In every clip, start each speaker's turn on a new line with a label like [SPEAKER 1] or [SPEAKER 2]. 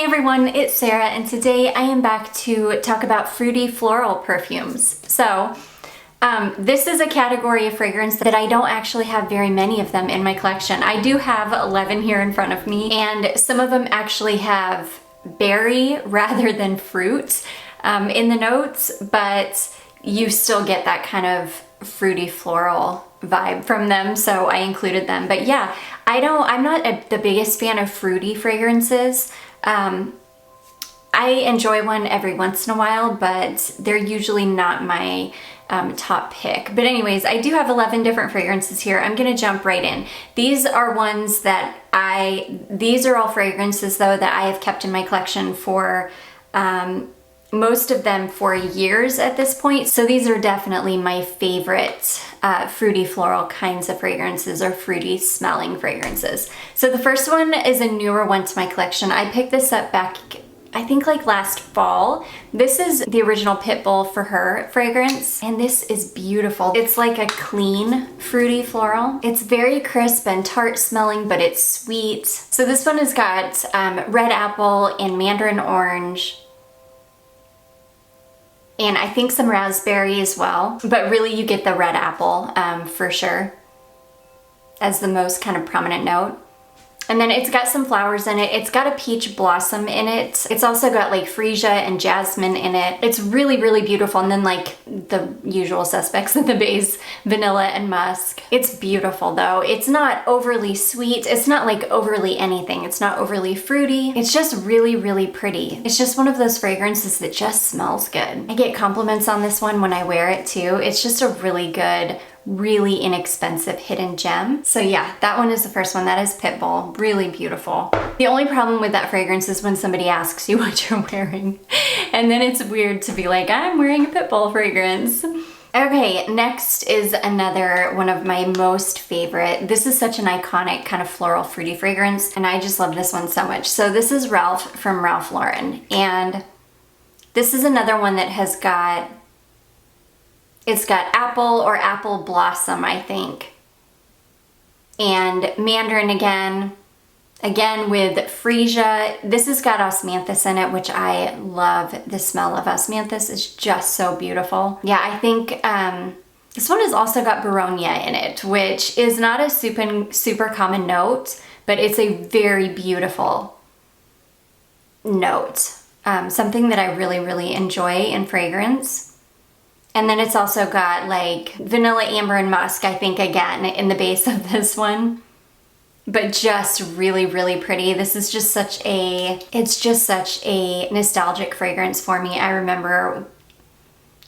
[SPEAKER 1] everyone, it's Sarah, and today I am back to talk about fruity floral perfumes. So, this is a category of fragrance that I don't actually have very many of them in my collection. I do have 11 here in front of me, and some of them actually have berry rather than fruit in the notes, but you still get that kind of fruity floral vibe from them, so I included them. But yeah, I'm not the biggest fan of fruity fragrances. I enjoy one every once in a while, but they're usually not my top pick. But anyways, I do have 11 different fragrances here. I'm gonna jump right in. These are ones that these are all fragrances though that I have kept in my collection for most of them for years at this point. So these are definitely my favorite fruity floral kinds of fragrances, or fruity smelling fragrances. So the first one is a newer one to my collection. I picked this up back, I think like last fall. This is the original Pitbull For Her fragrance, and this is beautiful. It's like a clean fruity floral. It's very crisp and tart smelling, but it's sweet. So this one has got red apple and mandarin orange, and I think some raspberry as well, but really you get the red apple for sure as the most kind of prominent note. And then it's got some flowers in it. It's got a peach blossom in it. It's also got like freesia and jasmine in it. It's really, really beautiful. And then like the usual suspects in the base, vanilla and musk. It's beautiful though. It's not overly sweet. It's not like overly anything. It's not overly fruity. It's just really, really pretty. It's just one of those fragrances that just smells good. I get compliments on this one when I wear it too. It's just a really good, really inexpensive hidden gem. So yeah, that one is the first one. That is Pitbull. Really beautiful. The only problem with that fragrance is when somebody asks you what you're wearing. And then it's weird to be like, I'm wearing a Pitbull fragrance. Okay, next is another one of my most favorite. This is such an iconic kind of floral fruity fragrance, and I just love this one so much. So this is Ralph from Ralph Lauren. And this is another one that has got, it's got apple or apple blossom, I think. And mandarin again with freesia. This has got osmanthus in it, which I love. The smell of osmanthus is just so beautiful. Yeah, I think this one has also got baronia in it, which is not a super common note, but it's a very beautiful note. Something that I really, really enjoy in fragrance. And then it's also got like vanilla, amber, and musk, I think, again, in the base of this one. But just really, really pretty. This is just such a, it's just such a nostalgic fragrance for me. I remember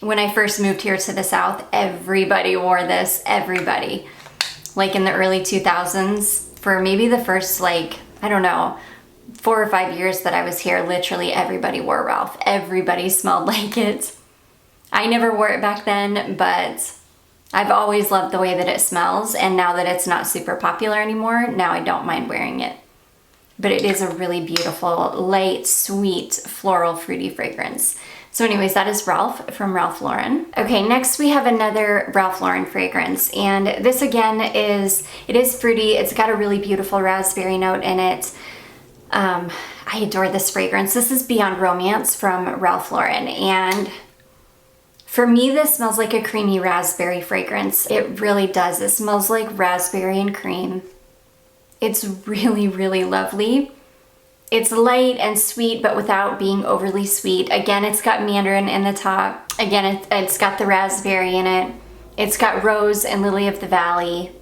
[SPEAKER 1] when I first moved here to the South, everybody wore this, everybody. Like in the early 2000s, for maybe the first like, I don't know, 4 or 5 years that I was here, literally everybody wore Ralph. Everybody smelled like it. I never wore it back then, but I've always loved the way that it smells, and now that it's not super popular anymore, now I don't mind wearing it. But it is a really beautiful, light, sweet, floral, fruity fragrance. So anyways, that is Ralph from Ralph Lauren. Okay, next we have another Ralph Lauren fragrance, and this again is fruity. It's got a really beautiful raspberry note in it. I adore this fragrance. This is Beyond Romance from Ralph Lauren, and for me, this smells like a creamy raspberry fragrance. It really does. It smells like raspberry and cream. It's really, really lovely. It's light and sweet, but without being overly sweet. Again, it's got mandarin in the top. Again, it's got the raspberry in it. It's got rose and lily of the valley.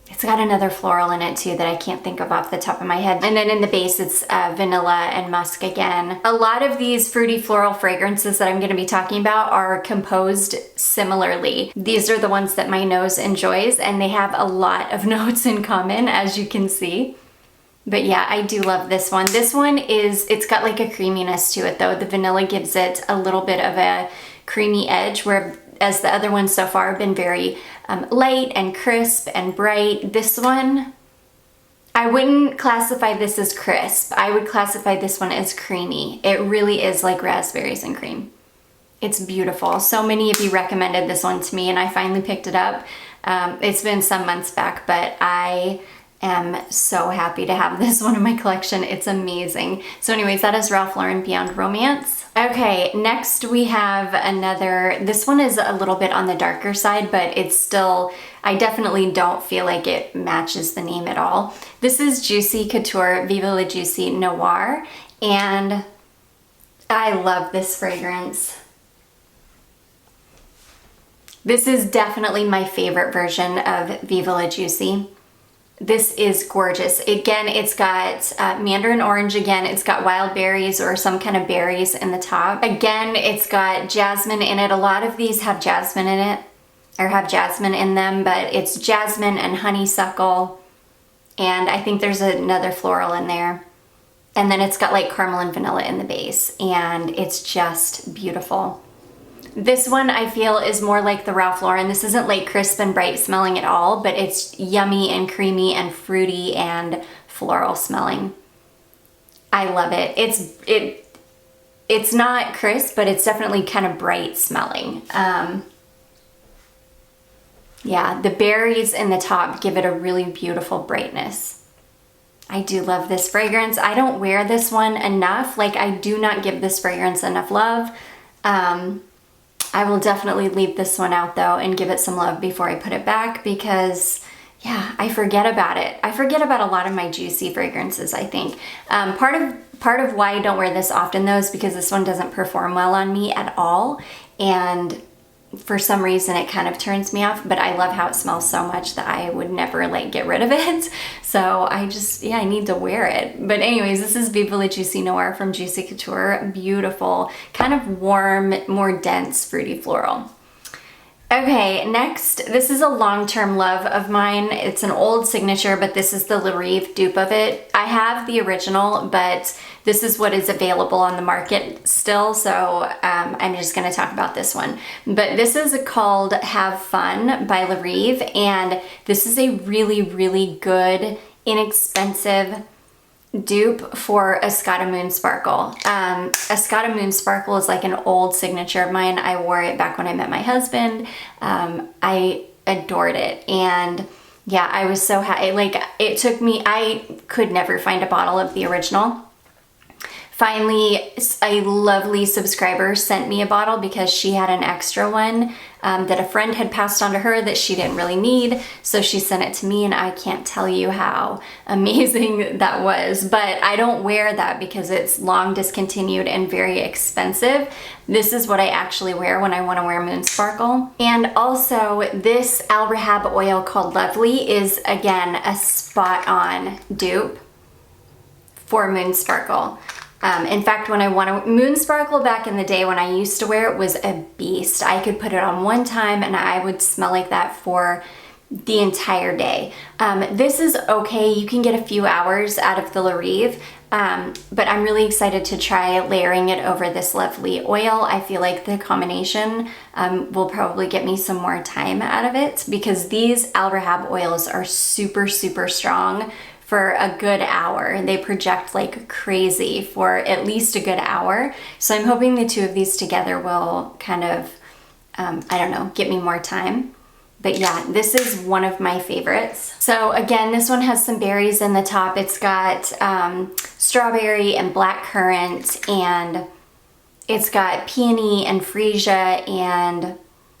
[SPEAKER 1] It's got another floral in it too that I can't think of off the top of my head. And then in the base, it's vanilla and musk again. A lot of these fruity floral fragrances that I'm gonna be talking about are composed similarly. These are the ones that my nose enjoys, and they have a lot of notes in common, as you can see. But yeah, I do love this one. This one it's got like a creaminess to it though. The vanilla gives it a little bit of a creamy edge, whereas the other ones so far have been very light and crisp and bright. This one, I wouldn't classify this as crisp. I would classify this one as creamy. It really is like raspberries and cream. It's beautiful. So many of you recommended this one to me, and I finally picked it up. It's been some months back, but I am so happy to have this one in my collection. It's amazing. So anyways, that is Ralph Lauren Beyond Romance. Okay, next we have another, this one is a little bit on the darker side, but it's still, I definitely don't feel like it matches the name at all. This is Juicy Couture Viva la Juicy Noir, and I love this fragrance. This is definitely my favorite version of Viva la Juicy. This is gorgeous. Again, it's got mandarin orange again. It's got wild berries or some kind of berries in the top. Again, it's got jasmine in it. A lot of these have jasmine in it, or have jasmine in them, but it's jasmine and honeysuckle. And I think there's another floral in there. And then it's got like caramel and vanilla in the base, and it's just beautiful. This one I feel is more like the Ralph Lauren. This isn't like crisp and bright smelling at all, but it's yummy and creamy and fruity and floral smelling. I love it. It's not crisp, but it's definitely kind of bright smelling. Yeah, the berries in the top give it a really beautiful brightness. I do love this fragrance. I don't wear this one enough. Like, I do not give this fragrance enough love. I will definitely leave this one out though and give it some love before I put it back, because yeah, I forget about it. I forget about a lot of my juicy fragrances, I think. Part of why I don't wear this often though is because this one doesn't perform well on me at all, and for some reason it kind of turns me off, but I love how it smells so much that I would never like get rid of it. So I just, yeah, I need to wear it. But anyways, this is Viva la Juicy Noir from Juicy Couture. Beautiful, kind of warm, more dense, fruity floral. Okay, next, this is a long-term love of mine. It's an old signature, but this is the Larive dupe of it. I have the original, but this is what is available on the market still, so I'm just gonna talk about this one. But this is called Have Fun by Larive, and this is a really, really good, inexpensive dupe for Escada Moon Sparkle. Escada Moon Sparkle is like an old signature of mine. I wore it back when I met my husband. I adored it, and yeah, I was so happy. Like, it took me, I could never find a bottle of the original. Finally, a lovely subscriber sent me a bottle because she had an extra one that a friend had passed on to her that she didn't really need. So she sent it to me, and I can't tell you how amazing that was. But I don't wear that because it's long discontinued and very expensive. This is what I actually wear when I want to wear Moon Sparkle. And also, this Al Rahab oil called Lovely is, again, a spot-on dupe for Moon Sparkle. In fact, when I want to, Moon Sparkle back in the day when I used to wear it was a beast. I could put it on one time and I would smell like that for the entire day. This is okay. You can get a few hours out of the Larive, but I'm really excited to try layering it over this Lovely oil. I feel like the combination will probably get me some more time out of it, because these Al Rahab oils are super, super strong for a good hour. They project like crazy for at least a good hour. So I'm hoping the two of these together will kind of, I don't know, get me more time. But yeah, this is one of my favorites. So again, this one has some berries in the top. It's got strawberry and blackcurrant, and it's got peony and freesia, and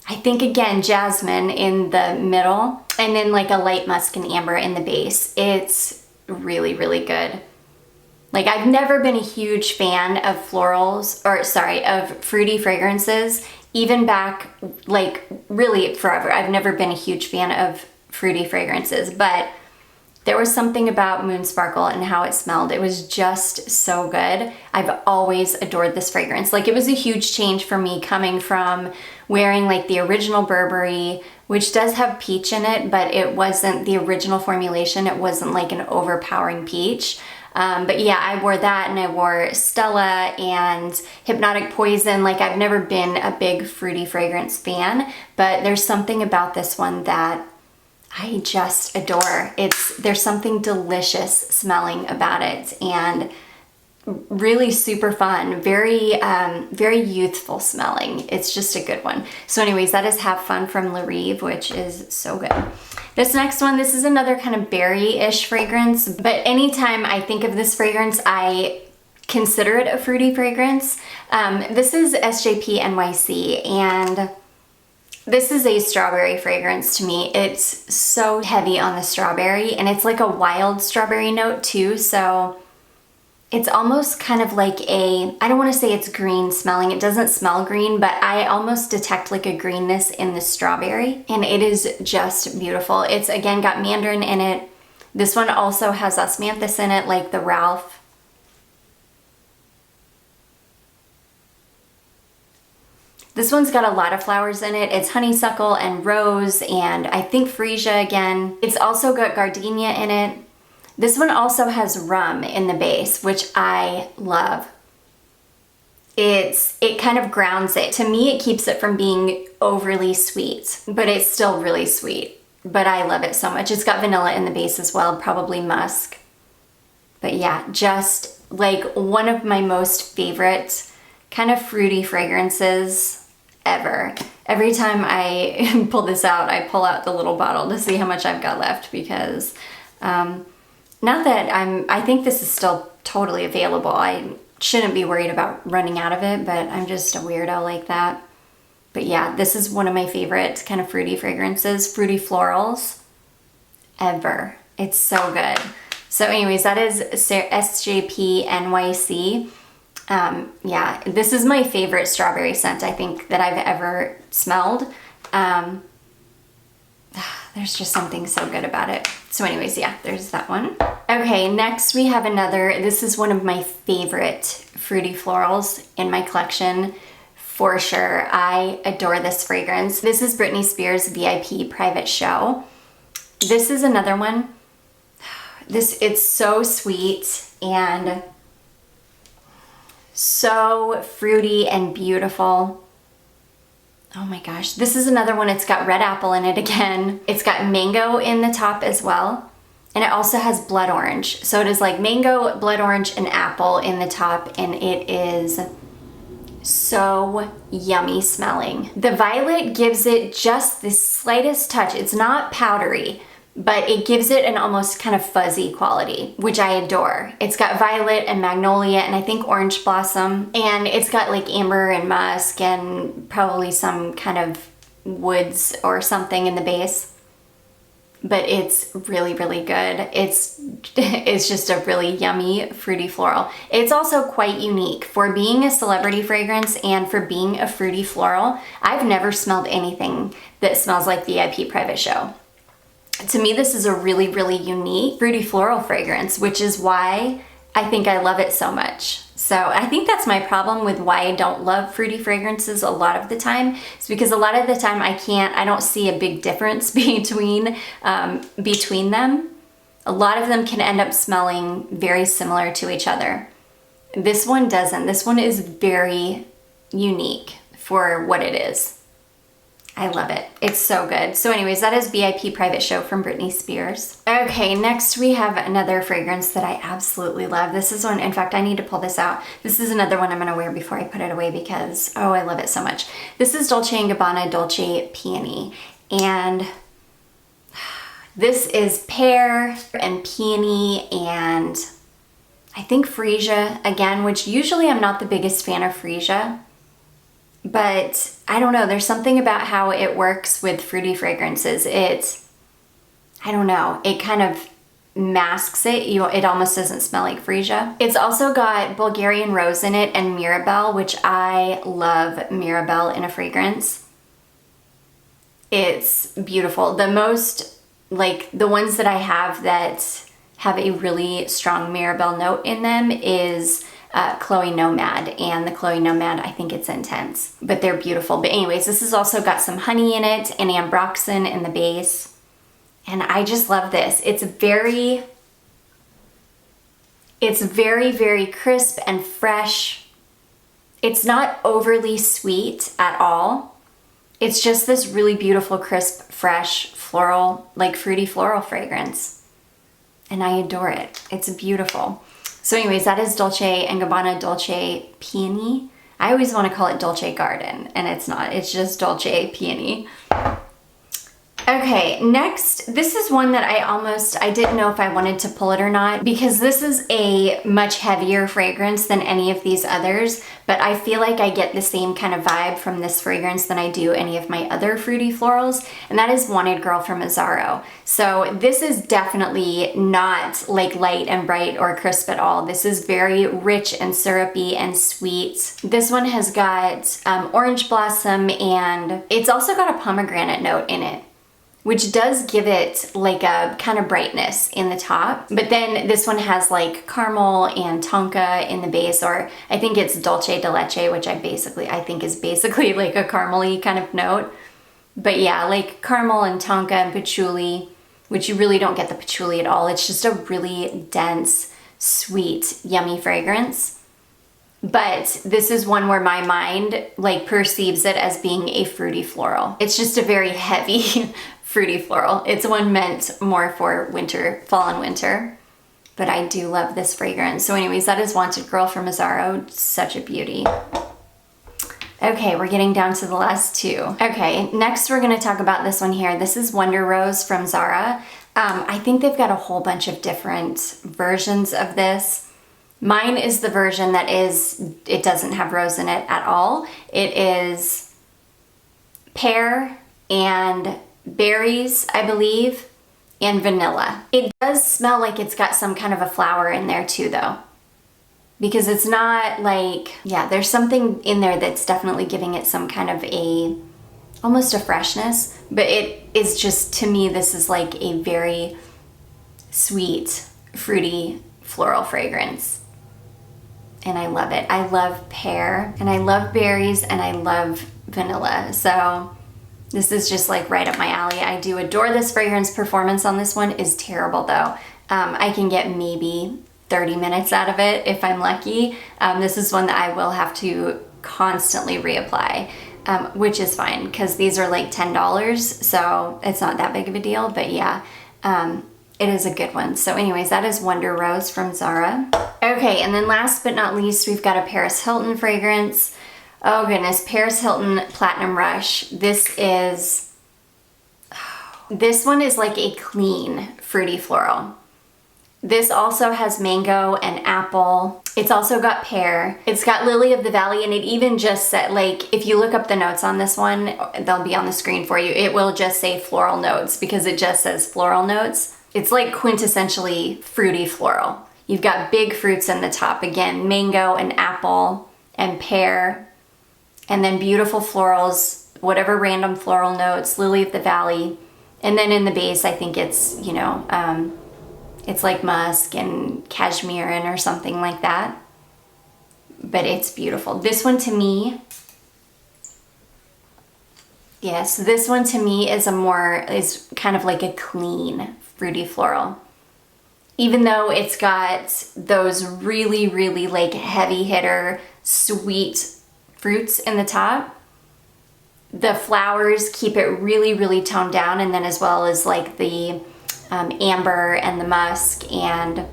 [SPEAKER 1] I think, again, jasmine in the middle, and then like a light musk and amber in the base. It's really, really good. Like, I've never been a huge fan of of fruity fragrances, even back, like, really forever. I've never been a huge fan of fruity fragrances, but there was something about Moon Sparkle and how it smelled. It was just so good. I've always adored this fragrance. Like, it was a huge change for me coming from wearing like the original Burberry, which does have peach in it, but it wasn't the original formulation. It wasn't like an overpowering peach. But yeah, I wore that, and I wore Stella and Hypnotic Poison. Like, I've never been a big fruity fragrance fan, but there's something about this one that I just adore. There's something delicious smelling about it, and really super fun, very youthful smelling. It's just a good one. So anyways, that is Have Fun from Larive, which is so good. This next one, this is another kind of berry-ish fragrance, but anytime I think of this fragrance, I consider it a fruity fragrance. This is SJP NYC, and this is a strawberry fragrance to me. It's so heavy on the strawberry, and it's like a wild strawberry note too, so it's almost kind of like I don't want to say it's green smelling. It doesn't smell green, but I almost detect like a greenness in the strawberry, and it is just beautiful. It's again got mandarin in it. This one also has osmanthus in it, like the Ralph. This one's got a lot of flowers in it. It's honeysuckle and rose, and I think freesia again. It's also got gardenia in it. This one also has rum in the base, which I love. It kind of grounds it. To me, it keeps it from being overly sweet, but it's still really sweet. But I love it so much. It's got vanilla in the base as well, probably musk. But yeah, just like one of my most favorite kind of fruity fragrances ever. Every time I pull this out, I pull out the little bottle to see how much I've got left, because not that I think this is still totally available. I shouldn't be worried about running out of it, but I'm just a weirdo like that. But yeah, this is one of my favorite kind of fruity fragrances, fruity florals ever. It's so good. So anyways, that is SJP NYC. Yeah, this is my favorite strawberry scent I think that I've ever smelled. There's just something so good about it. So anyways, yeah, there's that one. Okay, next we have another. This is one of my favorite fruity florals in my collection for sure. I adore this fragrance. This is Britney Spears VIP Private Show. This is another one. It's so sweet and so fruity and beautiful. Oh my gosh, this is another one. It's got red apple in it again. It's got mango in the top as well. And it also has blood orange. So it is like mango, blood orange, and apple in the top. And it is so yummy smelling. The violet gives it just the slightest touch. It's not powdery, but it gives it an almost kind of fuzzy quality, which I adore. It's got violet and magnolia and I think orange blossom, and it's got like amber and musk and probably some kind of woods or something in the base. But it's really, really good. It's just a really yummy, fruity floral. It's also quite unique. For being a celebrity fragrance and for being a fruity floral, I've never smelled anything that smells like VIP Private Show. To me, this is a really, really unique fruity floral fragrance, which is why I think I love it so much. So I think that's my problem with why I don't love fruity fragrances a lot of the time. It's because a lot of the time I don't see a big difference between them. A lot of them can end up smelling very similar to each other. This one doesn't. This one is very unique for what it is. I love it. It's so good. So anyways, that is VIP Private Show from Britney Spears. Okay, next we have another fragrance that I absolutely love. This is one, in fact, I need to pull this out. This is another one I'm gonna wear before I put it away because, oh, I love it so much. This is Dolce & Gabbana Dolce Peony. And this is pear and peony and I think freesia again, which usually I'm not the biggest fan of freesia. But I don't know, there's something about how it works with fruity fragrances. I don't know, it kind of masks it. It almost doesn't smell like freesia. It's also got Bulgarian rose in it and Mirabelle, which I love Mirabelle in a fragrance. It's beautiful. The ones that I have that have a really strong Mirabelle note in them is Chloe Nomad, and the Chloe Nomad, I think it's intense, but they're beautiful. But anyways, this has also got some honey in it and ambroxan in the base, and I just love this. It's very, very crisp and fresh. It's not overly sweet at all. It's just this really beautiful, crisp, fresh, floral, like fruity floral fragrance, and I adore it. It's beautiful. So anyways, that is Dolce & Gabbana Dolce Peony. I always want to call it Dolce Garden, and it's not. It's just Dolce Peony. Okay, next, this is one that I didn't know if I wanted to pull it or not because this is a much heavier fragrance than any of these others, but I feel like I get the same kind of vibe from this fragrance than I do any of my other fruity florals, and that is Wanted Girl from Azzaro. So this is definitely not like light and bright or crisp at all. This is very rich and syrupy and sweet. This one has got orange blossom, and it's also got a pomegranate note in it, which does give it like a kind of brightness in the top. But then this one has like caramel and tonka in the base, or I think it's dulce de leche, which I think is basically like a caramely kind of note. But yeah, like caramel and tonka and patchouli, which you really don't get the patchouli at all. It's just a really dense, sweet, yummy fragrance. But this is one where my mind like perceives it as being a fruity floral. It's just a very heavy fruity floral. It's one meant more for winter, fall and winter. But I do love this fragrance. So anyways, that is Wanted Girl from Azzaro. Such a beauty. Okay, we're getting down to the last two. Okay, next we're gonna talk about this one here. This is Wonder Rose from Zara. I think they've got a whole bunch of different versions of this. Mine is the version that it doesn't have rose in it at all. It is pear and berries, I believe, and vanilla. It does smell like it's got some kind of a flower in there too though, because it's not like, yeah, there's something in there that's definitely giving it some kind of almost a freshness, but it is just, to me, this is like a very sweet, fruity, floral fragrance. And I love it. I love pear, and I love berries, and I love vanilla. So this is just like right up my alley. I do adore this fragrance. Performance on this one is terrible though. I can get maybe 30 minutes out of it if I'm lucky. This is one that I will have to constantly reapply, which is fine because these are like $10, so it's not that big of a deal, but yeah, it is a good one. So anyways, that is Wonder Rose from Zara. Okay, and then last but not least, we've got a Paris Hilton fragrance. Oh goodness, Paris Hilton Platinum Rush. This one is like a clean fruity floral. This also has mango and apple. It's also got pear. It's got lily of the valley, and it even just said, like, if you look up the notes on this one, they'll be on the screen for you. It will just say floral notes because it just says floral notes. It's like quintessentially fruity floral. You've got big fruits in the top. Again, mango and apple and pear. And then beautiful florals, whatever random floral notes, lily of the valley. And then in the base, I think it's, you know, it's like musk and cashmere or something like that. But it's beautiful. This one to me, yes, this one to me is is kind of like a clean fruity floral. Even though it's got those really, really like heavy hitter, sweet fruits in the top, the flowers keep it really, really toned down, and then as well as like the amber and the musk and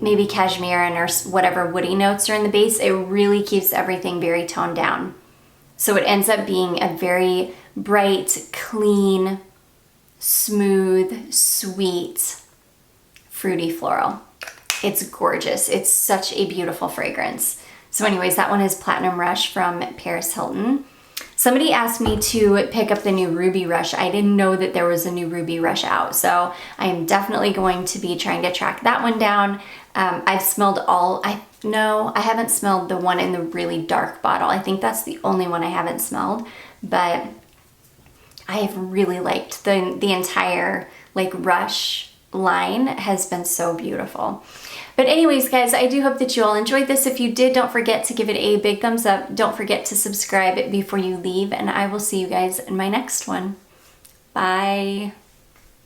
[SPEAKER 1] maybe cashmere and or whatever woody notes are in the base, it really keeps everything very toned down. So it ends up being a very bright, clean, smooth, sweet, fruity floral. It's gorgeous. It's such a beautiful fragrance. So anyways, that one is Platinum Rush from Paris Hilton. Somebody asked me to pick up the new Ruby Rush. I didn't know that there was a new Ruby Rush out, so I am definitely going to be trying to track that one down. I've smelled I haven't smelled the one in the really dark bottle. I think that's the only one I haven't smelled, but I have really liked the entire like Rush line. Has been so beautiful. But anyways, guys, I do hope that you all enjoyed this. If you did, don't forget to give it a big thumbs up. Don't forget to subscribe before you leave, and I will see you guys in my next one. Bye.